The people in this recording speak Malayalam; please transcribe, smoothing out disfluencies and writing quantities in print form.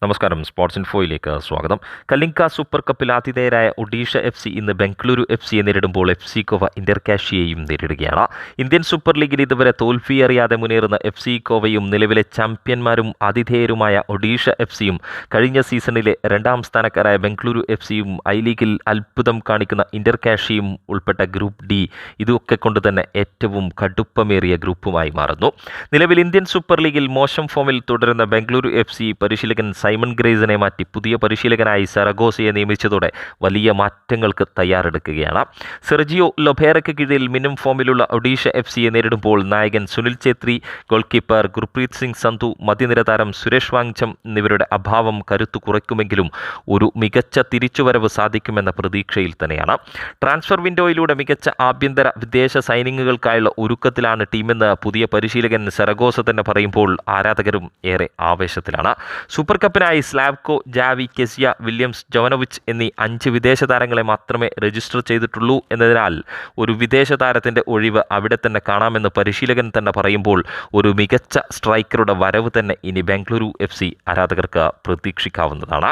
നമസ്കാരം. സ്പോർട്സ് ഇൻഫോയിലേക്ക് സ്വാഗതം. കലിംഗ സൂപ്പർ കപ്പിൽ ആതിഥേയരായ ഒഡീഷ FC ഇന്ന് ബംഗളൂരു FCയെ നേരിടുമ്പോൾ FC ഗോവ ഇന്റർകാഷിയെയും നേരിടുകയാണ്. ഇന്ത്യൻ സൂപ്പർ ലീഗിൽ ഇതുവരെ തോൽവിയറിയാതെ മുന്നേറുന്ന FC ഗോവയും നിലവിലെ ചാമ്പ്യന്മാരും ആതിഥേയരുമായ ഒഡീഷ FCയും കഴിഞ്ഞ സീസണിലെ രണ്ടാം സ്ഥാനക്കാരായ ബംഗളൂരു FCയും ഐ ലീഗിൽ അത്ഭുതം കാണിക്കുന്ന ഇന്റർകാഷിയും ഉൾപ്പെട്ട ഗ്രൂപ്പ് D ഇതൊക്കെ കൊണ്ട് തന്നെ ഏറ്റവും കടുപ്പമേറിയ ഗ്രൂപ്പുമായി മാറുന്നു. നിലവിൽ ഇന്ത്യൻ സൂപ്പർ ലീഗിൽ മോശം ഫോമിൽ തുടരുന്ന ബംഗളൂരു FC പരിശീലകൻ സൈമൺ ഗ്രേസിനെ മാറ്റി പുതിയ പരിശീലകനായി സരഗോസയെ നിയമിച്ചതോടെ വലിയ മാറ്റങ്ങൾക്ക് തയ്യാറെടുക്കുകയാണ്. സെർജിയോ ലൊബേറയ്ക്ക് കീഴിൽ മിനും ഫോമിലുള്ള ഒഡീഷ FCയെ നേരിടുമ്പോൾ നായകൻ സുനിൽ ഛേത്രി, ഗോൾ കീപ്പർ ഗുർപ്രീത് സിംഗ് സന്ധു, മധ്യനിര താരം സുരേഷ് വാങ്ചം എന്നിവരുടെ അഭാവം കരുത്തു കുറയ്ക്കുമെങ്കിലും ഒരു മികച്ച തിരിച്ചുവരവ് സാധിക്കുമെന്ന പ്രതീക്ഷയിൽ തന്നെയാണ്. ട്രാൻസ്ഫർ വിൻഡോയിലൂടെ മികച്ച ആഭ്യന്തര വിദേശ സൈനിങ്ങുകൾക്കായുള്ള ഒരുക്കത്തിലാണ് ടീമെന്ന് പുതിയ പരിശീലകൻ സരഗോസ തന്നെ പറയുമ്പോൾ ആരാധകരും ഏറെ ആവേശത്തിലാണ്. Super കപ്പിനായി Slavko, Xavi, Kezia, Williams, ജോവനോവിച്ച് എന്നീ 5 വിദേശ താരങ്ങളെ മാത്രമേ രജിസ്റ്റർ ചെയ്തിട്ടുള്ളൂ എന്നതിനാൽ ഒരു വിദേശ താരത്തിൻ്റെ ഒഴിവ് അവിടെ തന്നെ കാണാമെന്ന് പരിശീലകൻ തന്നെ പറയുമ്പോൾ ഒരു മികച്ച സ്ട്രൈക്കറുടെ വരവ് തന്നെ ഇനി ബംഗളൂരു FC ആരാധകർക്ക് പ്രതീക്ഷിക്കാവുന്നതാണ്.